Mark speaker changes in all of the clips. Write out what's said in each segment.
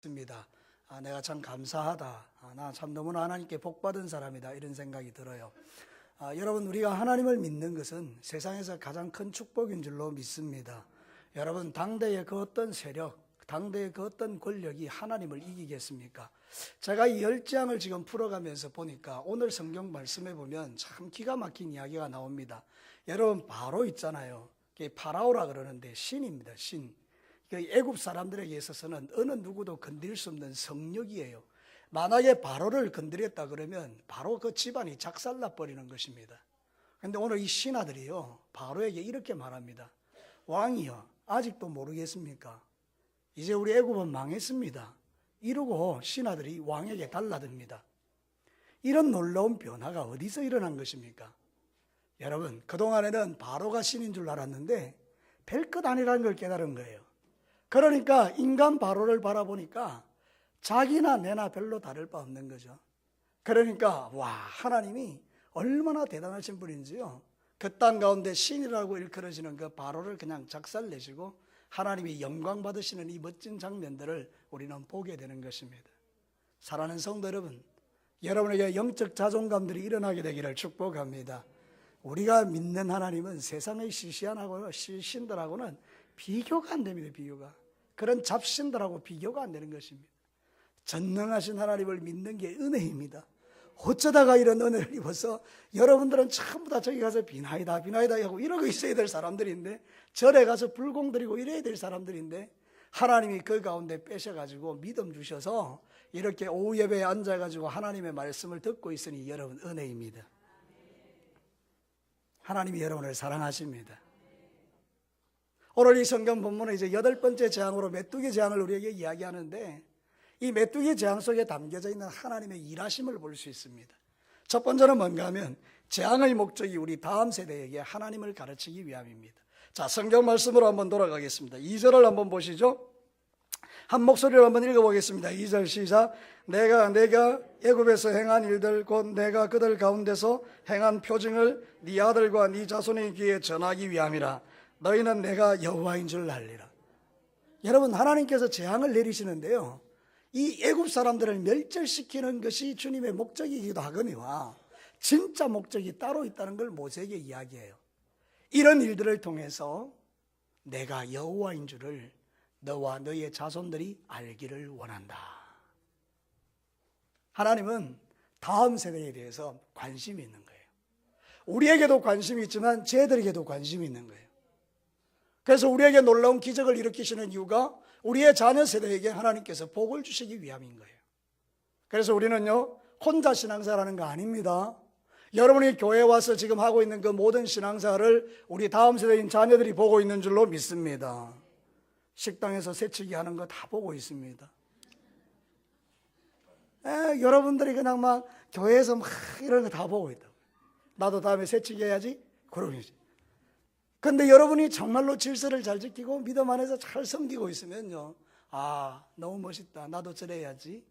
Speaker 1: 있습니다. 내가 참 감사하다. 나 참 너무나 하나님께 복받은 사람이다. 이런 생각이 들어요. 여러분, 우리가 하나님을 믿는 것은 세상에서 가장 큰 축복인 줄로 믿습니다. 여러분, 당대의 그 어떤 세력, 당대의 그 어떤 권력이 하나님을 이기겠습니까? 제가 이 10장을 지금 풀어가면서 보니까 오늘 성경 말씀에 보면 참 기가 막힌 이야기가 나옵니다. 여러분, 바로 있잖아요. 파라오라 그러는데 신입니다. 신. 애굽 사람들에게 있어서는 어느 누구도 건드릴 수 없는 성령이에요. 만약에 바로를 건드렸다 그러면 바로 그 집안이 작살나 버리는 것입니다. 그런데 오늘 이 신하들이요, 바로에게 이렇게 말합니다. 왕이요, 아직도 모르겠습니까? 이제 우리 애굽은 망했습니다. 이러고 신하들이 왕에게 달라듭니다. 이런 놀라운 변화가 어디서 일어난 것입니까? 여러분, 그동안에는 바로가 신인 줄 알았는데 별것 아니라는 걸 깨달은 거예요. 그러니까 인간 바로를 바라보니까 자기나 내나 별로 다를 바 없는 거죠. 그러니까 와, 하나님이 얼마나 대단하신 분인지요. 그 땅 가운데 신이라고 일컬어지는 그 바로를 그냥 작살내시고 하나님이 영광 받으시는 이 멋진 장면들을 우리는 보게 되는 것입니다. 사랑하는 성도 여러분, 여러분에게 영적 자존감들이 일어나게 되기를 축복합니다. 우리가 믿는 하나님은 세상의 신들하고는 비교가 안 됩니다. 비교가. 그런 잡신들하고 비교가 안 되는 것입니다. 전능하신 하나님을 믿는 게 은혜입니다. 어쩌다가 이런 은혜를 입어서 여러분들은 전부 다 저기 가서 비나이다 하고 이러고 있어야 될 사람들인데, 절에 가서 불공 드리고 이래야 될 사람들인데, 하나님이 그 가운데 빼셔가지고 믿음 주셔서 이렇게 오후 예배에 앉아가지고 하나님의 말씀을 듣고 있으니 여러분 은혜입니다. 하나님이 여러분을 사랑하십니다. 오늘 이 성경 본문은 이제 8번째 재앙으로 메뚜기 재앙을 우리에게 이야기하는데, 이 메뚜기 재앙 속에 담겨져 있는 하나님의 일하심을 볼 수 있습니다. 첫 번째는 뭔가 하면 재앙의 목적이 우리 다음 세대에게 하나님을 가르치기 위함입니다. 자, 성경 말씀으로 한번 돌아가겠습니다. 2절을 한번 보시죠. 한 목소리로 한번 읽어보겠습니다. 2절 시작. 내가 애굽에서 행한 일들 곧 내가 그들 가운데서 행한 표징을 네 아들과 네 자손의 귀에 전하기 위함이라. 너희는 내가 여호와인 줄 알리라. 여러분, 하나님께서 재앙을 내리시는데요, 이 애굽 사람들을 멸절시키는 것이 주님의 목적이기도 하거니와 진짜 목적이 따로 있다는 걸 모세에게 이야기해요. 이런 일들을 통해서 내가 여호와인 줄을 너와 너의 자손들이 알기를 원한다. 하나님은 다음 세대에 대해서 관심이 있는 거예요. 우리에게도 관심이 있지만 쟤들에게도 관심이 있는 거예요. 그래서 우리에게 놀라운 기적을 일으키시는 이유가 우리의 자녀 세대에게 하나님께서 복을 주시기 위함인 거예요. 그래서 우리는요, 혼자 신앙사라는 거 아닙니다. 여러분이 교회에 와서 지금 하고 있는 그 모든 신앙사를 우리 다음 세대인 자녀들이 보고 있는 줄로 믿습니다. 식당에서 새치기 하는 거 다 보고 있습니다. 여러분들이 그냥 막 교회에서 막 이런 거 다 보고 있다고. 나도 다음에 새치기 해야지? 그러겠지. 근데 여러분이 정말로 질서를 잘 지키고 믿음 안에서 잘 섬기고 있으면요, 아, 너무 멋있다, 나도 저래야지,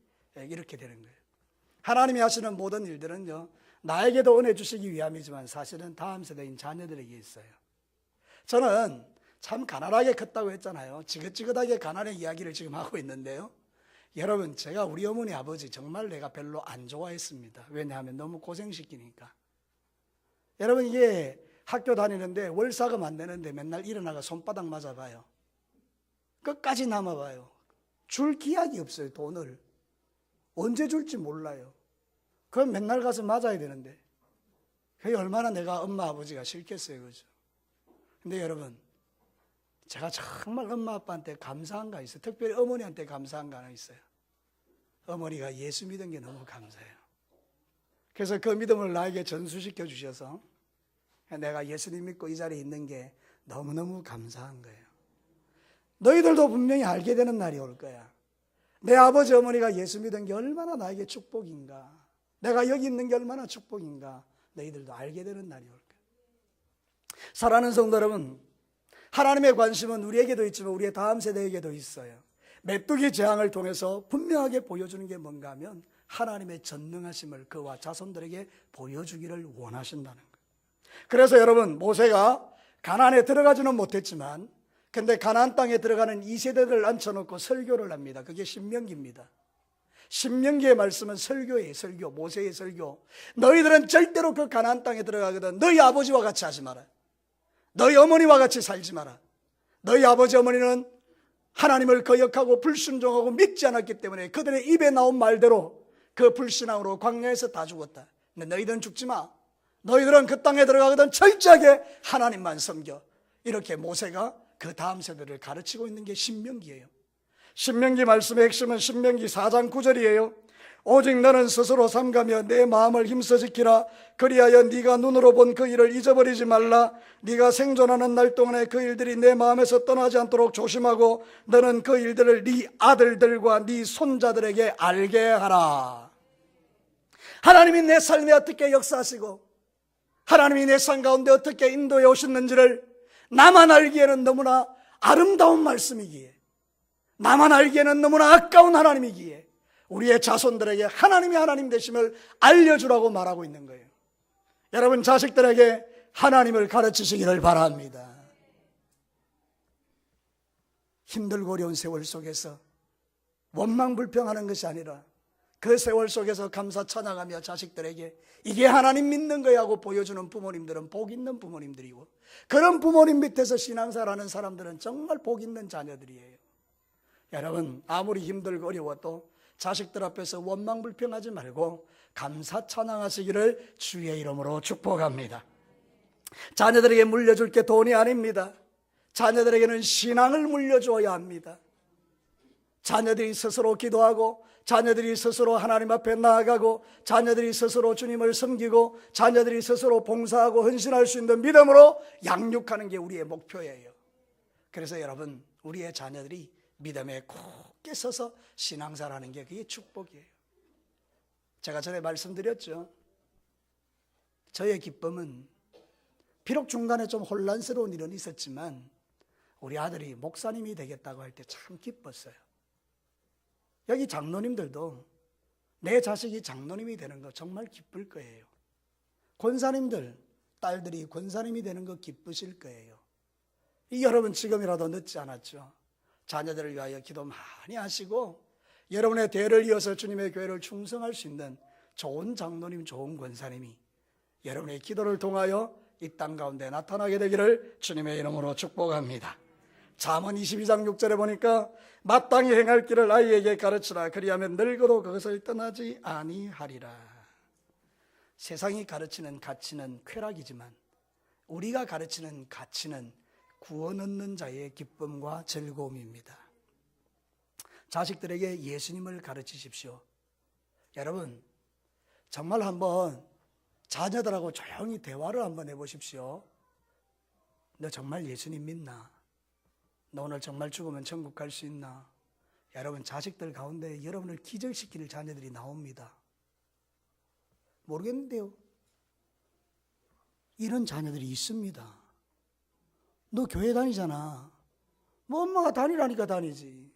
Speaker 1: 이렇게 되는 거예요. 하나님이 하시는 모든 일들은요, 나에게도 은혜 주시기 위함이지만 사실은 다음 세대인 자녀들에게 있어요. 저는 참 가난하게 컸다고 했잖아요. 지긋지긋하게 가난의 이야기를 지금 하고 있는데요, 여러분, 제가 우리 어머니 아버지 정말 내가 별로 안 좋아했습니다. 왜냐하면 너무 고생시키니까. 여러분, 이게 학교 다니는데 월사금 안 내는데 맨날 일어나가 손바닥 맞아봐요. 끝까지 남아봐요. 줄 기약이 없어요. 돈을 언제 줄지 몰라요. 그럼 맨날 가서 맞아야 되는데 그게 얼마나 내가 엄마 아버지가 싫겠어요. 그죠? 근데 여러분, 제가 정말 엄마 아빠한테 감사한 거 있어요. 특별히 어머니한테 감사한 거 하나 있어요. 어머니가 예수 믿은 게 너무 감사해요. 그래서 그 믿음을 나에게 전수시켜 주셔서 내가 예수님 믿고 이 자리에 있는 게 너무너무 감사한 거예요. 너희들도 분명히 알게 되는 날이 올 거야. 내 아버지 어머니가 예수 믿은 게 얼마나 나에게 축복인가, 내가 여기 있는 게 얼마나 축복인가, 너희들도 알게 되는 날이 올 거야. 사랑하는 성도 여러분, 하나님의 관심은 우리에게도 있지만 우리의 다음 세대에게도 있어요. 메뚜기 재앙을 통해서 분명하게 보여주는 게 뭔가 하면 하나님의 전능하심을 그와 자손들에게 보여주기를 원하신다는 거예요. 그래서 여러분, 모세가 가나안에 들어가지는 못했지만 근데 가나안 땅에 들어가는 2세대를 앉혀놓고 설교를 합니다. 그게 신명기입니다. 신명기의 말씀은 설교예요. 설교, 모세의 설교. 너희들은 절대로 그 가나안 땅에 들어가거든 너희 아버지와 같이 하지 마라. 너희 어머니와 같이 살지 마라. 너희 아버지 어머니는 하나님을 거역하고 불순종하고 믿지 않았기 때문에 그들의 입에 나온 말대로 그 불신앙으로 광야에서 다 죽었다. 근데 너희들은 죽지 마. 너희들은 그 땅에 들어가거든 철저하게 하나님만 섬겨. 이렇게 모세가 그 다음 세대를 가르치고 있는 게 신명기예요. 신명기 말씀의 핵심은 신명기 4장 9절이에요. 오직 너는 스스로 삼가며 내 마음을 힘써 지키라. 그리하여 네가 눈으로 본 그 일을 잊어버리지 말라. 네가 생존하는 날 동안에 그 일들이 내 마음에서 떠나지 않도록 조심하고 너는 그 일들을 네 아들들과 네 손자들에게 알게 하라. 하나님이 내 삶에 어떻게 역사하시고 하나님이 내 삶 가운데 어떻게 인도해 오셨는지를 나만 알기에는 너무나 아름다운 말씀이기에, 나만 알기에는 너무나 아까운 하나님이기에 우리의 자손들에게 하나님이 하나님 되심을 알려주라고 말하고 있는 거예요. 여러분 자식들에게 하나님을 가르치시기를 바랍니다. 힘들고 어려운 세월 속에서 원망불평하는 것이 아니라 그 세월 속에서 감사 찬양하며 자식들에게 이게 하나님 믿는 거야 하고 보여주는 부모님들은 복 있는 부모님들이고, 그런 부모님 밑에서 신앙생활하는 사람들은 정말 복 있는 자녀들이에요. 여러분 아무리 힘들고 어려워도 자식들 앞에서 원망불평하지 말고 감사 찬양하시기를 주의 이름으로 축복합니다. 자녀들에게 물려줄 게 돈이 아닙니다. 자녀들에게는 신앙을 물려줘야 합니다. 자녀들이 스스로 기도하고 자녀들이 스스로 하나님 앞에 나아가고 자녀들이 스스로 주님을 섬기고 자녀들이 스스로 봉사하고 헌신할 수 있는 믿음으로 양육하는 게 우리의 목표예요. 그래서 여러분 우리의 자녀들이 믿음에 굳게 서서 신앙생활하는 게 그게 축복이에요. 제가 전에 말씀드렸죠. 저의 기쁨은 비록 중간에 좀 혼란스러운 일은 있었지만 우리 아들이 목사님이 되겠다고 할 때 참 기뻤어요. 여기 장로님들도 내 자식이 장로님이 되는 거 정말 기쁠 거예요. 권사님들, 딸들이 권사님이 되는 거 기쁘실 거예요. 여러분 지금이라도 늦지 않았죠. 자녀들을 위하여 기도 많이 하시고 여러분의 대를 이어서 주님의 교회를 충성할 수 있는 좋은 장로님, 좋은 권사님이 여러분의 기도를 통하여 이 땅 가운데 나타나게 되기를 주님의 이름으로 축복합니다. 잠언 22장 6절에 보니까 마땅히 행할 길을 아이에게 가르치라. 그리하면 늙어도 그것을 떠나지 아니하리라. 세상이 가르치는 가치는 쾌락이지만 우리가 가르치는 가치는 구원 얻는 자의 기쁨과 즐거움입니다. 자식들에게 예수님을 가르치십시오. 여러분 정말 한번 자녀들하고 조용히 대화를 한번 해보십시오. 너 정말 예수님 믿나? 너 오늘 정말 죽으면 천국 갈 수 있나? 여러분 자식들 가운데 여러분을 기절시킬 자녀들이 나옵니다. 모르겠는데요. 이런 자녀들이 있습니다. 너 교회 다니잖아. 뭐 엄마가 다니라니까 다니지.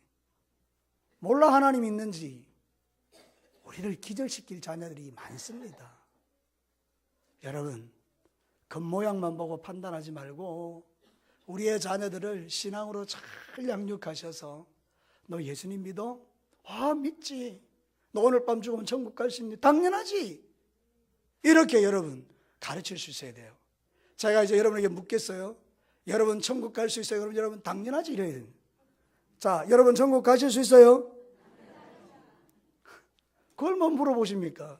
Speaker 1: 몰라 하나님 있는지. 우리를 기절시킬 자녀들이 많습니다. 여러분 겉모양만 보고 판단하지 말고 우리의 자녀들을 신앙으로 잘 양육하셔서 너 예수님 믿어? 믿지. 너 오늘 밤 죽으면 천국 갈 수 있니? 당연하지. 이렇게 여러분 가르칠 수 있어야 돼요. 제가 이제 여러분에게 묻겠어요. 여러분 천국 갈 수 있어요? 그럼 여러분 당연하지 이래야 됩니다. 자, 여러분 천국 가실 수 있어요? 그걸 뭐 물어보십니까?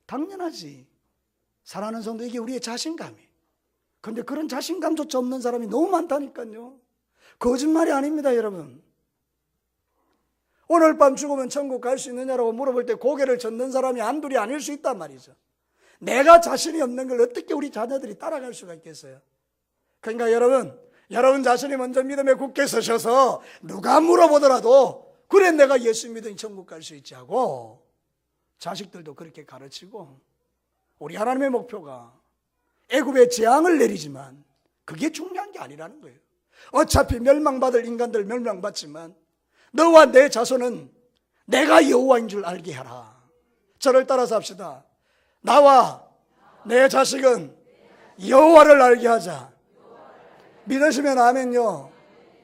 Speaker 1: 당연하지. 사랑하는 성도, 이게 우리의 자신감이에요. 그런데 그런 자신감조차 없는 사람이 너무 많다니까요. 거짓말이 아닙니다, 여러분. 오늘 밤 죽으면 천국 갈 수 있느냐라고 물어볼 때 고개를 젓는 사람이 한둘이 아닐 수 있단 말이죠. 내가 자신이 없는 걸 어떻게 우리 자녀들이 따라갈 수가 있겠어요? 그러니까 여러분 자신이 먼저 믿음에 굳게 서셔서 누가 물어보더라도 그래 내가 예수 믿으니 천국 갈 수 있지 하고 자식들도 그렇게 가르치고, 우리 하나님의 목표가 애굽에 재앙을 내리지만 그게 중요한 게 아니라는 거예요. 어차피 멸망받을 인간들 멸망받지만 너와 내 자손은 내가 여호와인 줄 알게 하라. 저를 따라서 합시다. 나와 내 자식은 여호와를 알게 하자. 믿으시면 아멘요.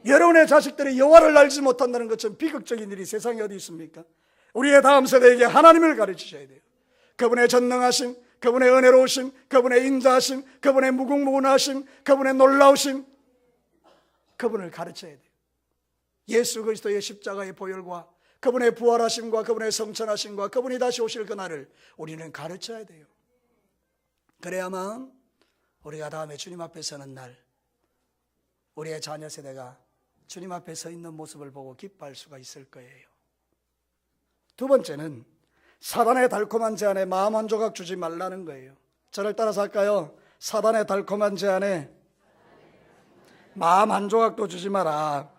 Speaker 1: 여러분의 자식들이 여호와를 알지 못한다는 것처럼 비극적인 일이 세상에 어디 있습니까? 우리의 다음 세대에게 하나님을 가르치셔야 돼요. 그분의 전능하심, 그분의 은혜로우심, 그분의 인자하심, 그분의 무궁무진하심, 그분의 놀라우심, 그분을 가르쳐야 돼요. 예수 그리스도의 십자가의 보혈과 그분의 부활하심과 그분의 성천하심과 그분이 다시 오실 그날을 우리는 가르쳐야 돼요. 그래야만 우리가 다음에 주님 앞에 서는 날 우리의 자녀 세대가 주님 앞에 서 있는 모습을 보고 기뻐할 수가 있을 거예요. 두 번째는 사단의 달콤한 제안에 마음 한 조각 주지 말라는 거예요. 저를 따라서 할까요? 사단의 달콤한 제안에 마음 한 조각도 주지 마라.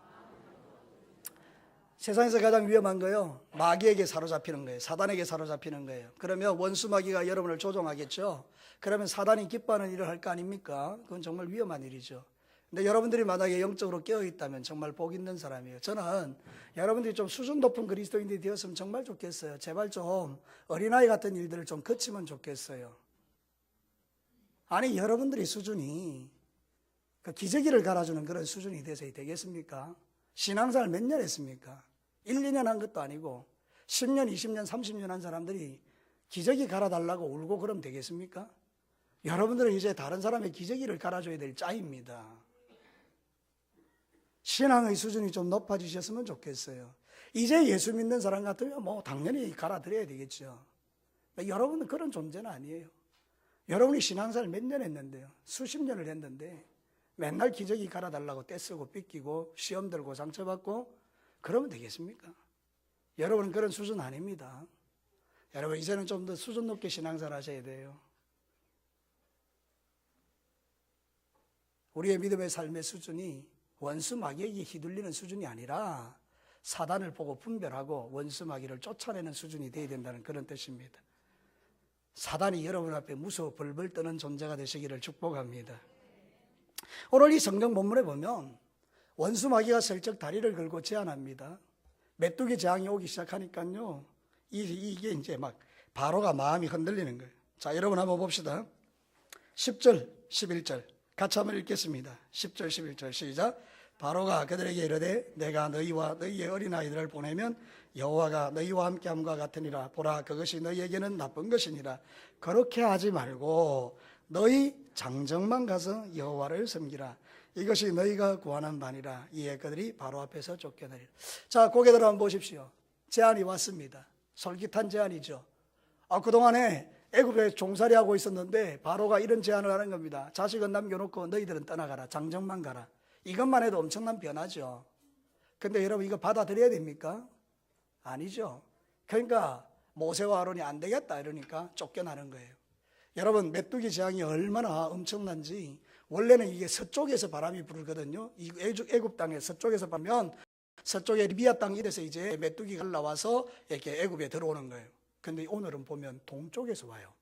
Speaker 1: 세상에서 가장 위험한 거요, 마귀에게 사로잡히는 거예요. 사단에게 사로잡히는 거예요. 그러면 원수 마귀가 여러분을 조종하겠죠. 그러면 사단이 기뻐하는 일을 할 거 아닙니까? 그건 정말 위험한 일이죠. 근데 여러분들이 만약에 영적으로 깨어있다면 정말 복 있는 사람이에요. 저는 여러분들이 좀 수준 높은 그리스도인들이 되었으면 정말 좋겠어요. 제발 좀 어린아이 같은 일들을 좀 거치면 좋겠어요. 아니, 여러분들이 수준이 그 기저귀를 갈아주는 그런 수준이 돼서 되겠습니까? 신앙생활 몇 년 했습니까? 1, 2년 한 것도 아니고 10년, 20년, 30년 한 사람들이 기저귀 갈아달라고 울고 그러면 되겠습니까? 여러분들은 이제 다른 사람의 기저귀를 갈아줘야 될 짜입니다. 신앙의 수준이 좀 높아지셨으면 좋겠어요. 이제 예수 믿는 사람 같으면 뭐 당연히 갈아드려야 되겠죠. 여러분은 그런 존재는 아니에요. 여러분이 신앙생활 몇 년 했는데요, 수십 년을 했는데 맨날 기저귀 갈아달라고 떼쓰고 삐끼고 시험 들고 상처받고 그러면 되겠습니까? 여러분은 그런 수준 아닙니다. 여러분 이제는 좀 더 수준 높게 신앙생활 하셔야 돼요. 우리의 믿음의 삶의 수준이 원수 마귀에게 휘둘리는 수준이 아니라 사단을 보고 분별하고 원수 마귀를 쫓아내는 수준이 되어야 된다는 그런 뜻입니다. 사단이 여러분 앞에 무서워 벌벌 떠는 존재가 되시기를 축복합니다. 오늘 이 성경 본문에 보면 원수 마귀가 슬쩍 다리를 걸고 제안합니다. 메뚜기 재앙이 오기 시작하니까요, 이게 이제 막 바로가 마음이 흔들리는 거예요. 자, 여러분 한번 봅시다. 10절, 11절 같이 한번 읽겠습니다. 10절, 11절 시작. 바로가 그들에게 이르되 내가 너희와 너희의 어린아이들을 보내면 여호와가 너희와 함께함과 같으니라. 보라, 그것이 너희에게는 나쁜 것이니라. 그렇게 하지 말고 너희 장정만 가서 여호와를 섬기라. 이것이 너희가 구하는 바니라. 이에 그들이 바로 앞에서 쫓겨내리라. 자, 고개들 한번 보십시오. 제안이 왔습니다. 솔깃한 제안이죠. 그동안에 애굽에 종살이하고 있었는데 바로가 이런 제안을 하는 겁니다. 자식은 남겨놓고 너희들은 떠나가라. 장정만 가라. 이것만 해도 엄청난 변화죠. 근데 여러분 이거 받아들여야 됩니까? 아니죠. 그러니까 모세와 아론이 안 되겠다 이러니까 쫓겨나는 거예요. 여러분 메뚜기 재앙이 얼마나 엄청난지, 원래는 이게 서쪽에서 바람이 불거든요. 이 애굽 땅에 서쪽에서 보면 서쪽에 리비아 땅 이래서 이제 메뚜기가 올라와서 이렇게 애굽에 들어오는 거예요. 근데 오늘은 보면 동쪽에서 와요.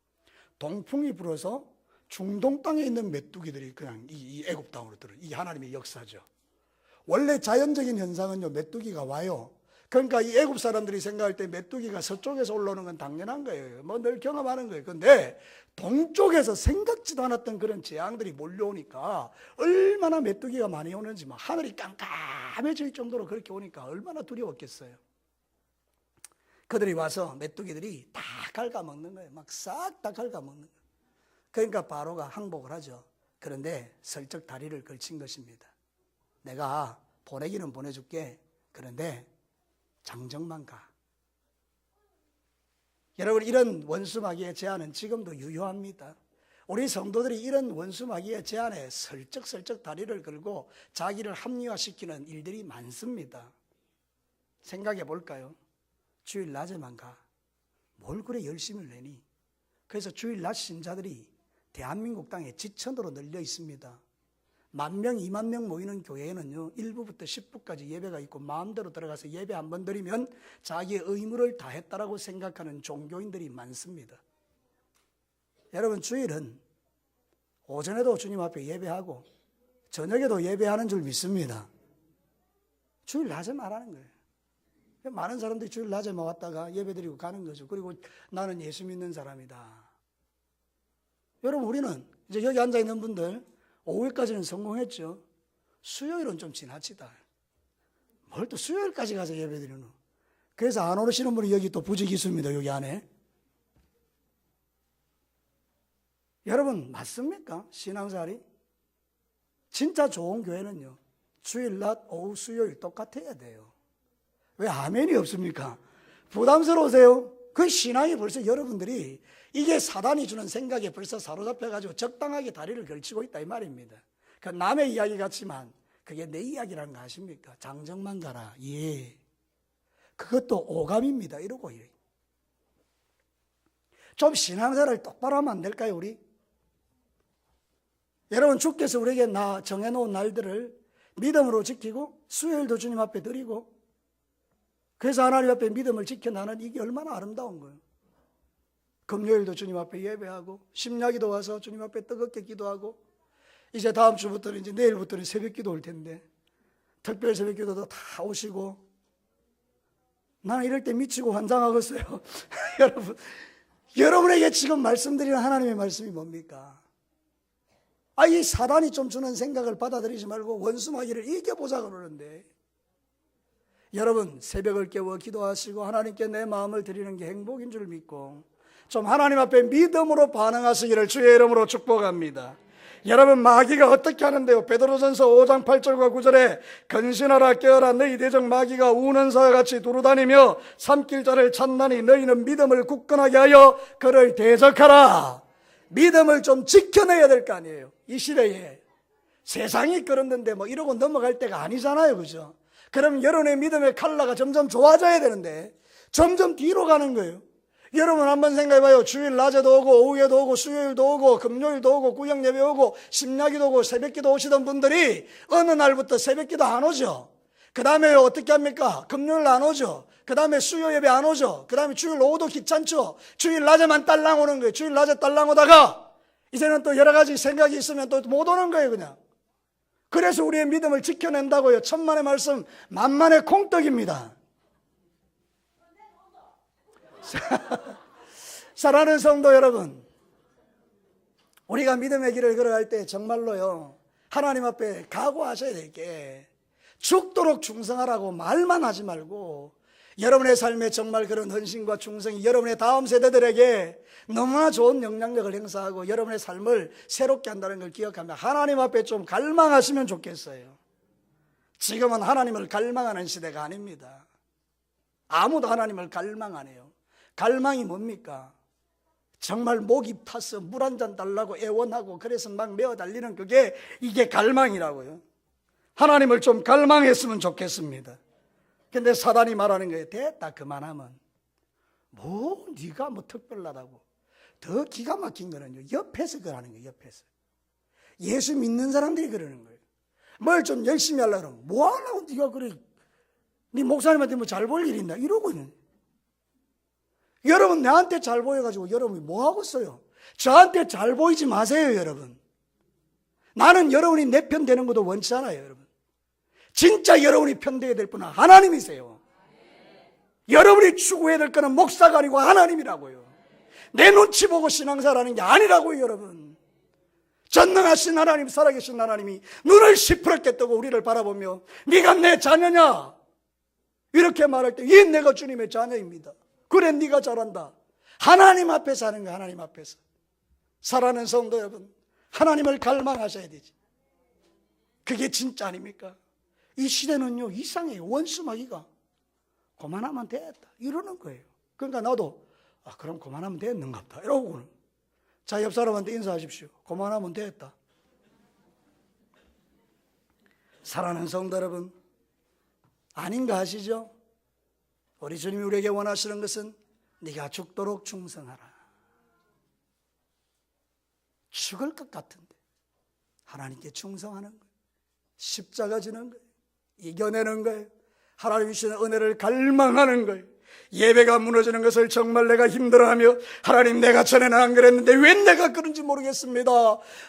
Speaker 1: 동풍이 불어서 중동 땅에 있는 메뚜기들이 그냥 이 애굽 땅으로 들어요. 이 하나님의 역사죠. 원래 자연적인 현상은요, 메뚜기가 와요. 그러니까 이 애굽 사람들이 생각할 때 메뚜기가 서쪽에서 올라오는 건 당연한 거예요. 뭐 늘 경험하는 거예요. 그런데 동쪽에서 생각지도 않았던 그런 재앙들이 몰려오니까 얼마나 메뚜기가 많이 오는지, 막 하늘이 깜깜해질 정도로 그렇게 오니까 얼마나 두려웠겠어요. 그들이 와서 메뚜기들이 다 갉아먹는 거예요. 막 싹 다 갉아먹는 거예요. 그러니까 바로가 항복을 하죠. 그런데 슬쩍 다리를 걸친 것입니다. 내가 보내기는 보내줄게. 그런데 장정만 가. 여러분, 이런 원수 마귀의 제안은 지금도 유효합니다. 우리 성도들이 이런 원수 마귀의 제안에 슬쩍슬쩍 다리를 걸고 자기를 합리화시키는 일들이 많습니다. 생각해 볼까요? 주일 낮에만 가. 뭘 그래 열심을 내니? 그래서 주일 낮 신자들이 대한민국 땅에 지천으로 널려 있습니다. 10,000명, 20,000명 모이는 교회에는요, 1부부터 10부까지 예배가 있고 마음대로 들어가서 예배 한 번 드리면 자기의 의무를 다했다라고 생각하는 종교인들이 많습니다. 여러분, 주일은 오전에도 주님 앞에 예배하고 저녁에도 예배하는 줄 믿습니다. 주일 낮에 말하는 거예요. 많은 사람들이 주일 낮에만 왔다가 예배 드리고 가는 거죠. 그리고 나는 예수 믿는 사람이다. 여러분, 우리는 이제 여기 앉아있는 분들 5일까지는 성공했죠. 수요일은 좀 지나치다. 뭘 또 수요일까지 가서 예배 드리노? 그래서 안 오시는 분이 여기 또 부직이 있습니다. 여기 안에. 여러분 맞습니까? 신앙생활이? 진짜 좋은 교회는요, 주일 낮, 오후, 수요일 똑같아야 돼요. 왜 아멘이 없습니까? 부담스러우세요? 그 신앙이 벌써 여러분들이 이게 사단이 주는 생각에 벌써 사로잡혀가지고 적당하게 다리를 걸치고 있다 이 말입니다. 그 남의 이야기 같지만 그게 내 이야기라는 거 아십니까? 장정만 가라. 예. 그것도 오감입니다. 이러고. 좀 신앙생활을 똑바로 하면 안 될까요, 우리? 여러분, 주께서 우리에게 정해놓은 날들을 믿음으로 지키고 수요일도 주님 앞에 드리고, 그래서 하나님 앞에 믿음을 지켜나는 이게 얼마나 아름다운 거예요. 금요일도 주님 앞에 예배하고 심야기도 와서 주님 앞에 뜨겁게 기도하고, 이제 다음 주부터는 이제 내일부터는 새벽기도 올 텐데 특별 새벽기도도 다 오시고, 나는 이럴 때 미치고 환장하겠어요. 여러분에게 지금 말씀드리는 하나님의 말씀이 뭡니까? 이 사단이 좀 주는 생각을 받아들이지 말고 원수마귀를 이겨보자 그러는데, 여러분 새벽을 깨워 기도하시고 하나님께 내 마음을 드리는 게 행복인 줄 믿고 좀 하나님 앞에 믿음으로 반응하시기를 주의 이름으로 축복합니다. 여러분 마귀가 어떻게 하는데요? 베드로전서 5장 8절과 9절에 근신하라 깨어라 너희 대적 마귀가 우는 사와 같이 두루다니며 삼킬 자를 찾나니 너희는 믿음을 굳건하게 하여 그를 대적하라. 믿음을 좀 지켜내야 될 거 아니에요. 이 시대에 세상이 그런데 뭐 이러고 넘어갈 때가 아니잖아요, 그죠? 그럼 여러분의 믿음의 칼라가 점점 좋아져야 되는데 점점 뒤로 가는 거예요. 여러분 한번 생각해봐요. 주일 낮에도 오고 오후에도 오고 수요일도 오고 금요일도 오고 구역 예배 오고 심야기도 오고 새벽기도 오시던 분들이 어느 날부터 새벽기도 안 오죠. 그 다음에 어떻게 합니까? 금요일 안 오죠. 그 다음에 수요 예배 안 오죠. 그 다음에 주일 오후도 귀찮죠. 주일 낮에만 딸랑 오는 거예요. 주일 낮에 딸랑 오다가 이제는 또 여러 가지 생각이 있으면 또 못 오는 거예요, 그냥. 그래서 우리의 믿음을 지켜낸다고요. 천만의 말씀 만만의 콩떡입니다. 사랑하는 성도 여러분, 우리가 믿음의 길을 걸어갈 때 정말로요, 하나님 앞에 각오하셔야 될 게 죽도록 충성하라고 말만 하지 말고 여러분의 삶에 정말 그런 헌신과 충성이 여러분의 다음 세대들에게 너무나 좋은 영향력을 행사하고 여러분의 삶을 새롭게 한다는 걸 기억하며 하나님 앞에 좀 갈망하시면 좋겠어요. 지금은 하나님을 갈망하는 시대가 아닙니다. 아무도 하나님을 갈망 안 해요. 갈망이 뭡니까? 정말 목이 타서 물 한 잔 달라고 애원하고 그래서 막 메어 달리는 이게 갈망이라고요. 하나님을 좀 갈망했으면 좋겠습니다. 근데 사단이 말하는 거예요. 됐다 그만하면. 네가 특별하다고. 더 기가 막힌 거는요, 옆에서 그러는 거예요. 옆에서 예수 믿는 사람들이 그러는 거예요. 뭘 좀 열심히 하려고 그러면 뭐 하려고 네가 그래, 네 목사님한테 뭐 잘 보일 일 있나 이러고 있는. 여러분 나한테 잘 보여가지고 여러분이 뭐 하고 있어요? 저한테 잘 보이지 마세요. 여러분, 나는 여러분이 내 편 되는 것도 원치 않아요. 여러분, 진짜 여러분이 편되어야 될 분은 하나님이세요. 여러분이 추구해야 될 거는 목사가 아니고 하나님이라고요. 내 눈치 보고 신앙사라는 게 아니라고요. 여러분, 전능하신 하나님, 살아계신 하나님이 눈을 시퍼렇게 뜨고 우리를 바라보며 네가 내 자녀냐 이렇게 말할 때 예, 내가 주님의 자녀입니다. 그래, 네가 잘한다. 하나님 앞에서 하는 거야. 하나님 앞에서. 사랑하는 성도 여러분, 하나님을 갈망하셔야 되지. 그게 진짜 아닙니까? 이 시대는요 이상해요. 원수마귀가 그만하면 됐다 이러는 거예요. 그러니까 나도 그럼 그만하면 됐는갑다 이러고는. 자, 옆 사람한테 인사하십시오. 그만하면 됐다. 사랑하는 성도 여러분, 아닌가 하시죠? 우리 주님이 우리에게 원하시는 것은 네가 죽도록 충성하라. 죽을 것 같은데 하나님께 충성하는 거예요. 십자가 지는 거예요. 이겨내는 거예요. 하나님 주시는 은혜를 갈망하는 거예요. 예배가 무너지는 것을 정말 내가 힘들어하며 하나님, 내가 전에는 안 그랬는데 왜 내가 그런지 모르겠습니다.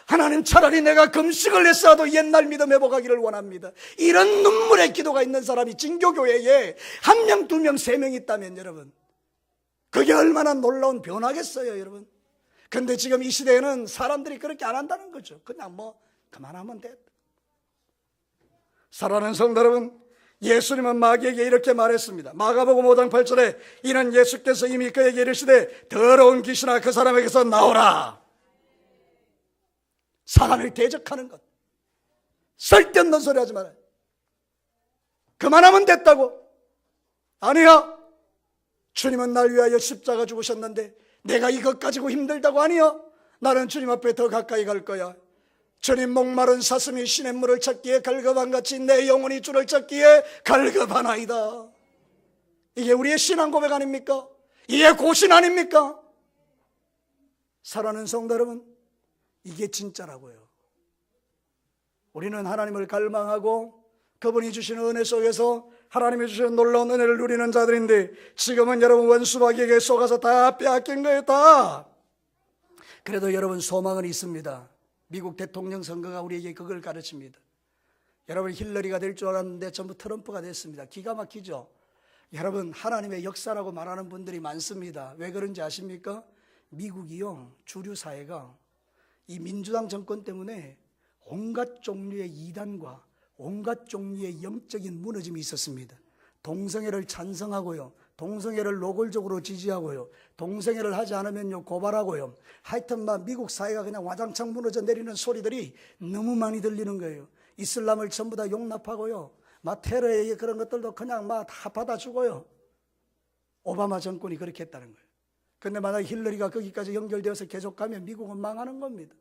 Speaker 1: 하나님, 차라리 내가 금식을 했어도 옛날 믿음 회복하기를 원합니다. 이런 눈물의 기도가 있는 사람이 진교교회에 한 명, 두 명, 세 명 있다면 여러분, 그게 얼마나 놀라운 변화겠어요. 여러분, 근데 지금 이 시대에는 사람들이 그렇게 안 한다는 거죠. 그냥 그만하면 됐다. 사랑하는 성도 여러분, 예수님은 마귀에게 이렇게 말했습니다. 마가복음 5장 8절에 이는 예수께서 이미 그에게 이르시되 더러운 귀신아 그 사람에게서 나오라. 사람을 대적하는 것, 쓸데없는 소리 하지 말아요. 그만하면 됐다고. 아니야, 주님은 날 위하여 십자가 죽으셨는데 내가 이것 가지고 힘들다고. 아니야, 나는 주님 앞에 더 가까이 갈 거야. 주님 목마른 사슴이 시냇물을 찾기에 갈급한같이 내 영혼이 주를 찾기에 갈급하나이다. 이게 우리의 신앙 고백 아닙니까? 이게 고신 아닙니까? 사랑하는 성도 여러분, 이게 진짜라고요. 우리는 하나님을 갈망하고 그분이 주시는 은혜 속에서 하나님이 주시는 놀라운 은혜를 누리는 자들인데, 지금은 여러분 원수마귀에게 속아서 다 빼앗긴 거예요. 다. 그래도 여러분 소망은 있습니다. 미국 대통령 선거가 우리에게 그걸 가르칩니다. 여러분 힐러리가 될 줄 알았는데 전부 트럼프가 됐습니다. 기가 막히죠. 여러분 하나님의 역사라고 말하는 분들이 많습니다. 왜 그런지 아십니까? 미국이요, 주류 사회가 이 민주당 정권 때문에 온갖 종류의 이단과 온갖 종류의 영적인 무너짐이 있었습니다. 동성애를 찬성하고요, 동성애를 노골적으로 지지하고요, 동성애를 하지 않으면요 고발하고요, 하여튼 막 미국 사회가 그냥 와장창 무너져 내리는 소리들이 너무 많이 들리는 거예요. 이슬람을 전부 다 용납하고요, 막 테러의 그런 것들도 그냥 막 다 받아주고요. 오바마 정권이 그렇게 했다는 거예요. 그런데 만약 힐러리가 거기까지 연결되어서 계속 가면 미국은 망하는 겁니다.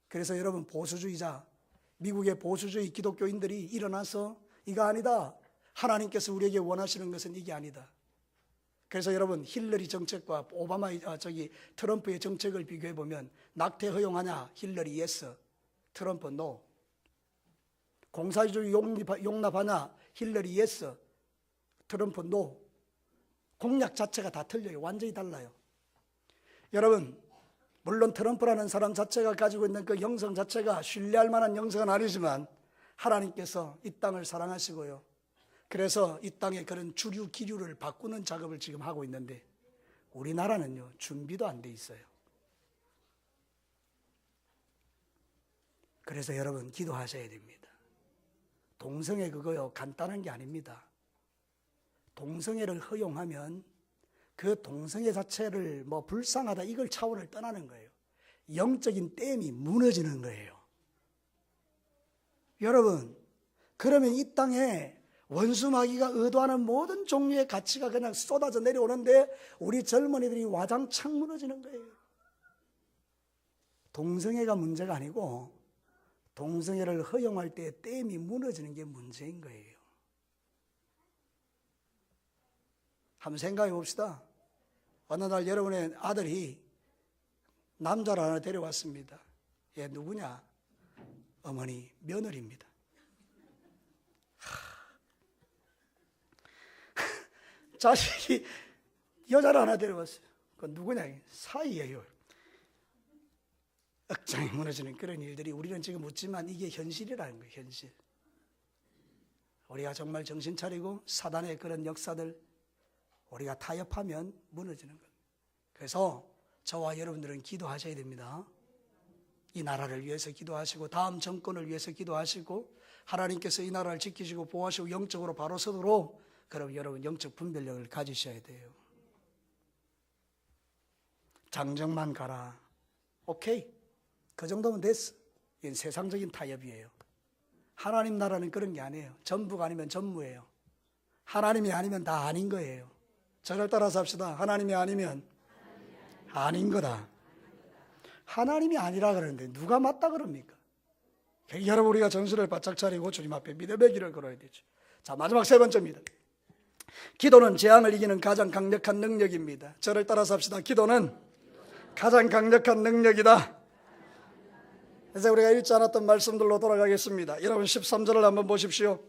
Speaker 1: 그래서 여러분 보수주의자, 미국의 보수주의 기독교인들이 일어나서 이거 아니다, 하나님께서 우리에게 원하시는 것은 이게 아니다. 그래서 여러분 힐러리 정책과 트럼프의 정책을 비교해 보면, 낙태 허용하냐? 힐러리 예스, 트럼프 노. 공사주의 용납하냐? 힐러리 예스, 트럼프 노. 공약 자체가 다 틀려요. 완전히 달라요. 여러분 물론 트럼프라는 사람 자체가 가지고 있는 그 영성 자체가 신뢰할 만한 영성은 아니지만 하나님께서 이 땅을 사랑하시고요, 그래서 이 땅의 그런 주류 기류를 바꾸는 작업을 지금 하고 있는데, 우리나라는요 준비도 안 돼 있어요. 그래서 여러분 기도하셔야 됩니다. 동성애 그거요 간단한 게 아닙니다. 동성애를 허용하면 그 동성애 자체를 뭐 불쌍하다 이걸 차원을 떠나는 거예요. 영적인 댐이 무너지는 거예요. 여러분 그러면 이 땅에 원수마귀가 의도하는 모든 종류의 가치가 그냥 쏟아져 내려오는데 우리 젊은이들이 와장창 무너지는 거예요. 동성애가 문제가 아니고 동성애를 허용할 때 댐이 무너지는 게 문제인 거예요. 한번 생각해 봅시다. 어느 날 여러분의 아들이 남자를 하나 데려왔습니다. 얘 누구냐? 어머니, 며느리입니다. 자식이 여자를 하나 데려왔어요. 그건 누구냐? 사이예요. 억장이 무너지는 그런 일들이 우리는 지금 웃지만 이게 현실이라는 거예요. 현실. 우리가 정말 정신 차리고 사단의 그런 역사들 우리가 타협하면 무너지는 거예요. 그래서 저와 여러분들은 기도하셔야 됩니다. 이 나라를 위해서 기도하시고 다음 정권을 위해서 기도하시고 하나님께서 이 나라를 지키시고 보호하시고 영적으로 바로 서도록 그럼 여러분 영적 분별력을 가지셔야 돼요. 장정만 가라. 오케이. 그 정도면 됐어. 이건 세상적인 타협이에요. 하나님 나라는 그런 게 아니에요. 전부가 아니면 전무예요. 하나님이 아니면 다 아닌 거예요. 저를 따라서 합시다. 하나님이 아니면 아닌 거다. 하나님이 아니라 그러는데 누가 맞다 그럽니까? 여러분 우리가 정신을 바짝 차리고 주님 앞에 믿음의 길을 걸어야 되죠. 자, 마지막 세 번째입니다. 기도는 재앙을 이기는 가장 강력한 능력입니다. 저를 따라서 합시다. 기도는 가장 강력한 능력이다. 그래서 우리가 읽지 않았던 말씀들로 돌아가겠습니다. 여러분 13절을 한번 보십시오.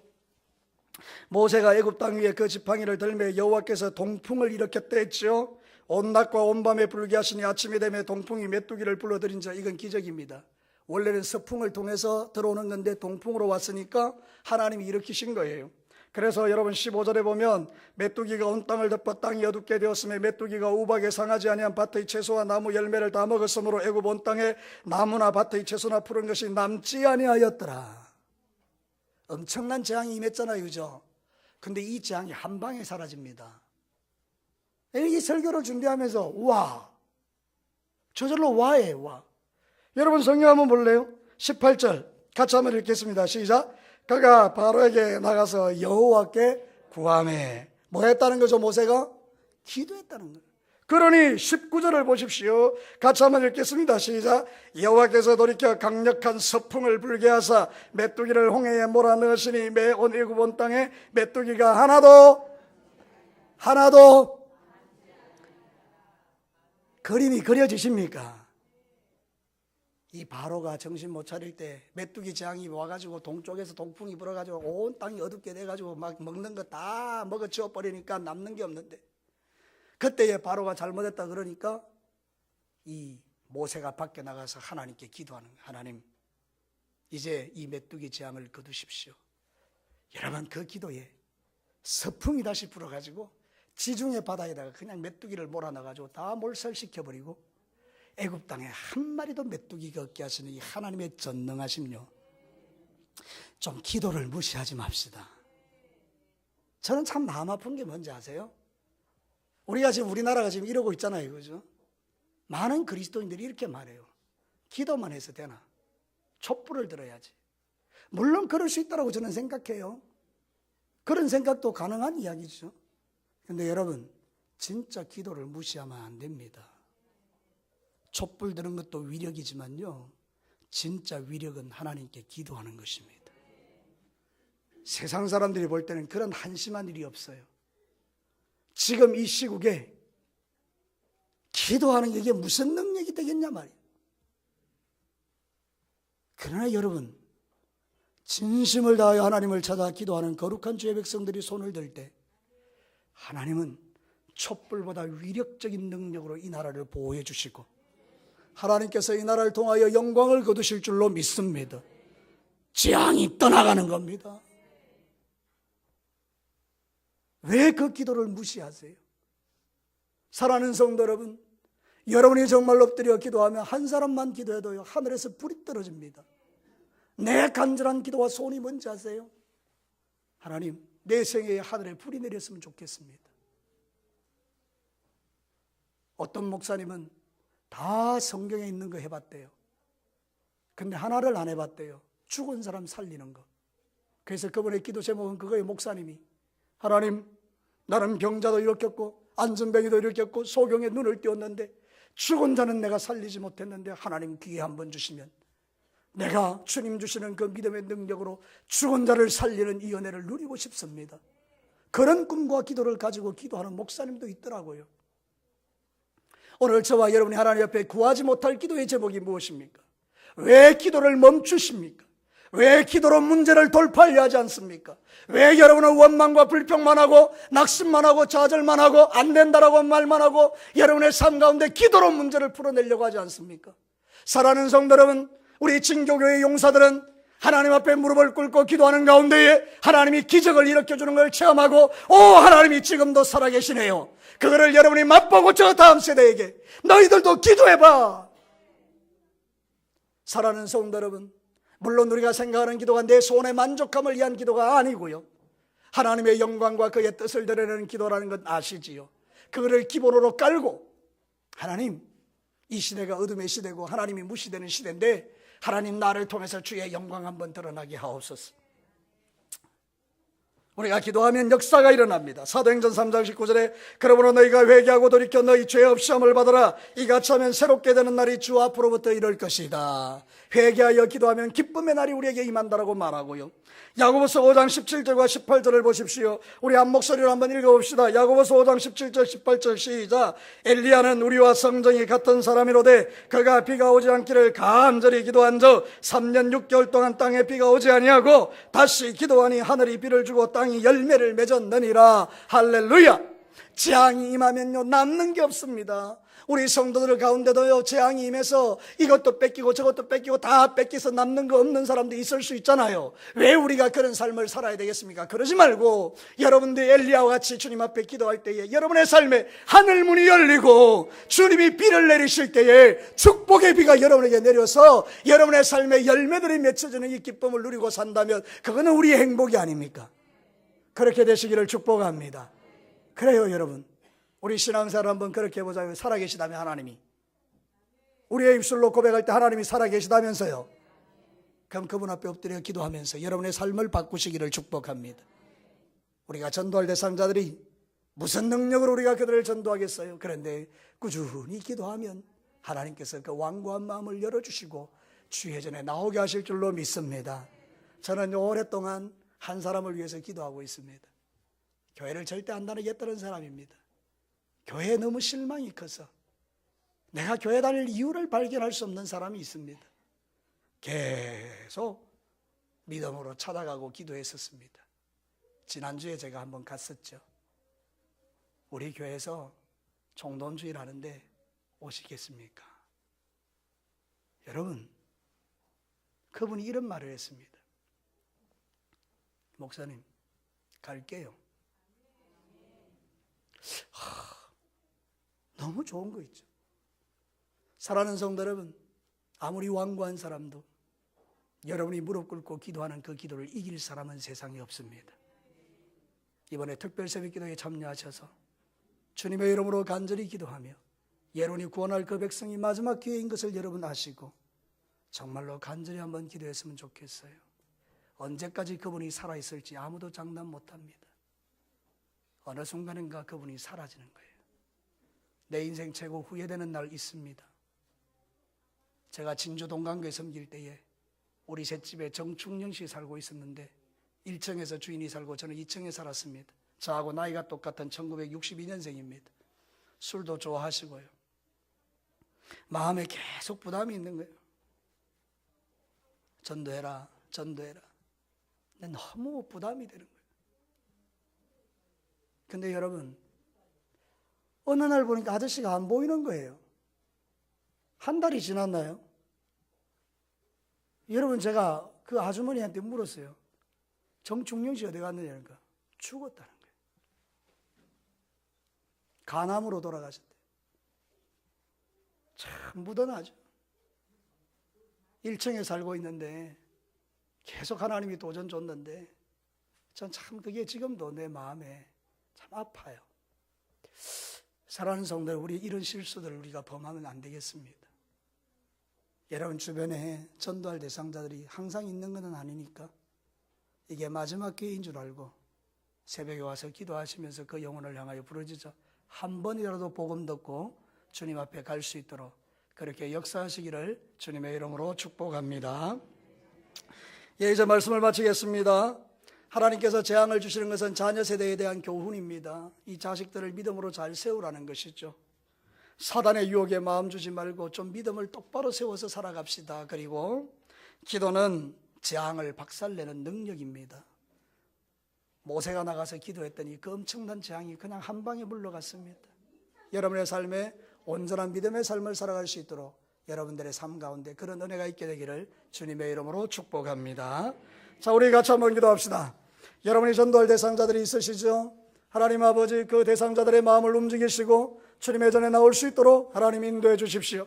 Speaker 1: 모세가 애굽 땅 위에 그 지팡이를 들매 여호와께서 동풍을 일으켰다 했죠. 온 낮과 온 밤에 불게 하시니 아침이 되매 동풍이 메뚜기를 불러들인 자. 이건 기적입니다. 원래는 서풍을 통해서 들어오는 건데 동풍으로 왔으니까 하나님이 일으키신 거예요. 그래서 여러분 15절에 보면 메뚜기가 온 땅을 덮어 땅이 어둡게 되었으며 메뚜기가 우박에 상하지 아니한 밭의 채소와 나무 열매를 다 먹었으므로 애굽 온 땅에 나무나 밭의 채소나 푸른 것이 남지 아니하였더라. 엄청난 재앙이 임했잖아요, 그죠? 근데 이 재앙이 한 방에 사라집니다. 이 설교를 준비하면서 와, 저절로 와예요. 와. 여러분 성경 한번 볼래요? 18절 같이 한번 읽겠습니다. 시작. 그가 바로에게 나가서 여호와께 구하매. 뭐 했다는 거죠? 모세가 기도했다는 거예요. 그러니 19절을 보십시오. 같이 한번 읽겠습니다. 시작. 여호와께서 돌이켜 강력한 서풍을 불게 하사 메뚜기를 홍해에 몰아넣으시니 온 애굽 온 땅에 메뚜기가 하나도 그림이 그려지십니까? 이 바로가 정신 못 차릴 때 메뚜기 재앙이 와가지고 동쪽에서 동풍이 불어가지고 온 땅이 어둡게 돼가지고 막 먹는 거 다 먹어치워 버리니까 남는 게 없는데, 그때에 바로가 잘못했다 그러니까 이 모세가 밖에 나가서 하나님께 기도하는 거예요. 하나님, 이제 이 메뚜기 재앙을 거두십시오. 여러분, 그 기도에 서풍이 다시 불어가지고 지중해 바다에다가 그냥 메뚜기를 몰아넣어가지고 다 몰살시켜버리고 애굽 땅에 한 마리도 메뚜기가 없게 하시는 이 하나님의 전능하심요, 좀 기도를 무시하지 맙시다. 저는 참 마음 아픈 게 뭔지 아세요? 우리가 지금 우리나라가 지금 이러고 있잖아요, 그죠? 많은 그리스도인들이 이렇게 말해요. 기도만 해서 되나? 촛불을 들어야지. 물론 그럴 수 있다고 저는 생각해요. 그런 생각도 가능한 이야기죠. 근데 여러분, 진짜 기도를 무시하면 안 됩니다. 촛불 드는 것도 위력이지만요, 진짜 위력은 하나님께 기도하는 것입니다. 세상 사람들이 볼 때는 그런 한심한 일이 없어요. 지금 이 시국에 기도하는 게 이게 무슨 능력이 되겠냐 말이에요. 그러나 여러분, 진심을 다하여 하나님을 찾아 기도하는 거룩한 주의 백성들이 손을 들 때 하나님은 촛불보다 위력적인 능력으로 이 나라를 보호해 주시고 하나님께서 이 나라를 통하여 영광을 거두실 줄로 믿습니다. 재앙이 떠나가는 겁니다. 왜 그 기도를 무시하세요? 사랑하는 성도 여러분, 여러분이 정말 엎드려 기도하면 한 사람만 기도해도요, 하늘에서 불이 떨어집니다. 내 간절한 기도와 소원이 뭔지 아세요? 하나님, 내 생애에 하늘에 불이 내렸으면 좋겠습니다. 어떤 목사님은 다 성경에 있는 거 해봤대요. 근데 하나를 안 해봤대요. 죽은 사람 살리는 거. 그래서 그분의 기도 제목은 그거예요. 목사님이, 하나님, 나는 병자도 일으켰고 안전뱅이도 일으켰고 소경에 눈을 띄웠는데 죽은 자는 내가 살리지 못했는데 하나님 기회 한번 주시면 내가 주님 주시는 그 믿음의 능력으로 죽은 자를 살리는 이 은혜를 누리고 싶습니다. 그런 꿈과 기도를 가지고 기도하는 목사님도 있더라고요. 오늘 저와 여러분이 하나님 앞에 구하지 못할 기도의 제목이 무엇입니까? 왜 기도를 멈추십니까? 왜 기도로 문제를 돌파하려 하지 않습니까? 왜 여러분은 원망과 불평만 하고 낙심만 하고 좌절만 하고 안 된다라고 말만 하고 여러분의 삶 가운데 기도로 문제를 풀어내려고 하지 않습니까? 사랑하는 성도 여러분, 우리 진교교회 용사들은 하나님 앞에 무릎을 꿇고 기도하는 가운데에 하나님이 기적을 일으켜주는 걸 체험하고, 오, 하나님이 지금도 살아계시네요. 그거를 여러분이 맛보고 저 다음 세대에게 너희들도 기도해봐. 사랑하는 성도 여러분, 물론 우리가 생각하는 기도가 내 소원의 만족함을 위한 기도가 아니고요, 하나님의 영광과 그의 뜻을 드러내는 기도라는 건 아시지요. 그거를 기본으로 깔고, 하나님, 이 시대가 어둠의 시대고 하나님이 무시되는 시대인데 하나님, 나를 통해서 주의 영광 한번 드러나게 하옵소서. 우리가 기도하면 역사가 일어납니다. 사도행전 3장 19절에 그러므로 너희가 회개하고 돌이켜 너희 죄 없이 시험을 받아라. 이같이 하면 새롭게 되는 날이 주 앞으로부터 이럴 것이다. 회개하여 기도하면 기쁨의 날이 우리에게 임한다라고 말하고요. 야고보서 5장 17절과 18절을 보십시오. 우리 한 목소리로 한번 읽어봅시다. 야고보서 5장 17절 18절 시작. 엘리야는 우리와 성정이 같은 사람이로되 그가 비가 오지 않기를 간절히 기도한 적 3년 6개월 동안 땅에 비가 오지 아니하고 다시 기도하니 하늘이 비를 주고 땅이 열매를 맺었느니라. 할렐루야. 재앙이 임하면요, 남는 게 없습니다. 우리 성도들 가운데도요, 재앙이 임해서 이것도 뺏기고 저것도 뺏기고 다 뺏기서 남는 거 없는 사람도 있을 수 있잖아요. 왜 우리가 그런 삶을 살아야 되겠습니까? 그러지 말고 여러분들이 엘리야와 같이 주님 앞에 기도할 때에 여러분의 삶에 하늘 문이 열리고 주님이 비를 내리실 때에 축복의 비가 여러분에게 내려서 여러분의 삶에 열매들이 맺혀지는 이 기쁨을 누리고 산다면 그거는 우리의 행복이 아닙니까? 그렇게 되시기를 축복합니다. 그래요, 여러분. 우리 신앙생활 한번 그렇게 해보자고요. 살아계시다면 하나님이. 우리의 입술로 고백할 때 하나님이 살아계시다면서요. 그럼 그분 앞에 엎드려 기도하면서 여러분의 삶을 바꾸시기를 축복합니다. 우리가 전도할 대상자들이 무슨 능력으로 우리가 그들을 전도하겠어요? 그런데 꾸준히 기도하면 하나님께서 그 완고한 마음을 열어주시고 주의 전에 나오게 하실 줄로 믿습니다. 저는 오랫동안 한 사람을 위해서 기도하고 있습니다. 교회를 절대 안 다니겠다는 사람입니다. 교회에 너무 실망이 커서 내가 교회 다닐 이유를 발견할 수 없는 사람이 있습니다. 계속 믿음으로 찾아가고 기도했었습니다. 지난주에 제가 한번 갔었죠. 우리 교회에서 총돈주일 하는데 오시겠습니까? 여러분, 그분이 이런 말을 했습니다. 목사님, 갈게요. 너무 좋은 거 있죠. 사랑하는 성도 여러분, 아무리 완고한 사람도 여러분이 무릎 꿇고 기도하는 그 기도를 이길 사람은 세상에 없습니다. 이번에 특별 새벽기도에 참여하셔서 주님의 이름으로 간절히 기도하며 예론이 구원할 그 백성이 마지막 기회인 것을 여러분 아시고 정말로 간절히 한번 기도했으면 좋겠어요. 언제까지 그분이 살아있을지 아무도 장담 못합니다. 어느 순간인가 그분이 사라지는 거예요. 내 인생 최고 후회되는 날 있습니다. 제가 진주 동강교회 섬길 때에 우리 셋집에 정충영 씨 살고 있었는데 1층에서 주인이 살고 저는 2층에 살았습니다. 저하고 나이가 똑같은 1962년생입니다. 술도 좋아하시고요. 마음에 계속 부담이 있는 거예요. 전도해라, 전도해라. 근데 너무 부담이 되는 거예요. 근데 여러분, 어느 날 보니까 아저씨가 안 보이는 거예요. 한 달이 지났나요? 여러분, 제가 그 아주머니한테 물었어요. 정충영 씨 어디 갔느냐니까 죽었다는 거예요. 간암으로 돌아가셨대요. 참 묻어나죠. 1층에 살고 있는데 계속 하나님이 도전 줬는데 전 참 그게 지금도 내 마음에 참 아파요. 사랑하는 성도들, 우리 이런 실수들을 우리가 범하면 안 되겠습니다. 여러분 주변에 전도할 대상자들이 항상 있는 것은 아니니까 이게 마지막 기회인 줄 알고 새벽에 와서 기도하시면서 그 영혼을 향하여 부르짖어 한 번이라도 복음 듣고 주님 앞에 갈 수 있도록 그렇게 역사하시기를 주님의 이름으로 축복합니다. 예, 이제 말씀을 마치겠습니다. 하나님께서 재앙을 주시는 것은 자녀 세대에 대한 교훈입니다. 이 자식들을 믿음으로 잘 세우라는 것이죠. 사단의 유혹에 마음 주지 말고 좀 믿음을 똑바로 세워서 살아갑시다. 그리고 기도는 재앙을 박살내는 능력입니다. 모세가 나가서 기도했더니 그 엄청난 재앙이 그냥 한 방에 물러갔습니다. 여러분의 삶에 온전한 믿음의 삶을 살아갈 수 있도록 여러분들의 삶 가운데 그런 은혜가 있게 되기를 주님의 이름으로 축복합니다. 자, 우리 같이 한번 기도합시다. 여러분이 전도할 대상자들이 있으시죠? 하나님 아버지, 그 대상자들의 마음을 움직이시고 주님의 전에 나올 수 있도록 하나님 인도해 주십시오.